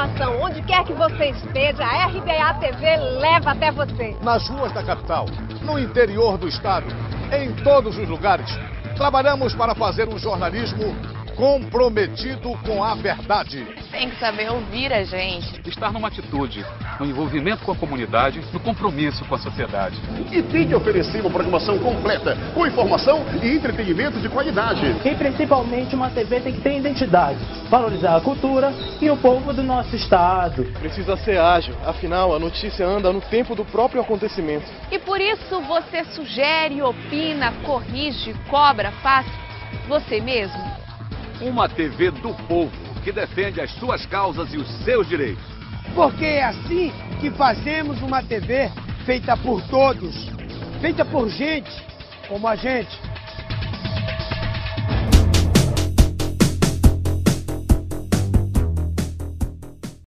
informação, onde quer que você esteja, a RBA TV leva até você. Nas ruas da capital, no interior do estado, em todos os lugares, trabalhamos para fazer um jornalismo comprometido com a verdade. Tem que saber ouvir a gente. Estar numa atitude, no envolvimento com a comunidade, no compromisso com a sociedade. E tem que oferecer uma programação completa, com informação e entretenimento de qualidade. E principalmente uma TV tem que ter identidade, valorizar a cultura e o povo do nosso estado. Precisa ser ágil, afinal a notícia anda no tempo do próprio acontecimento. E por isso você sugere, opina, corrige, cobra, faz você mesmo. Uma TV do povo, que defende as suas causas e os seus direitos. Porque é assim que fazemos uma TV feita por todos, feita por gente como a gente.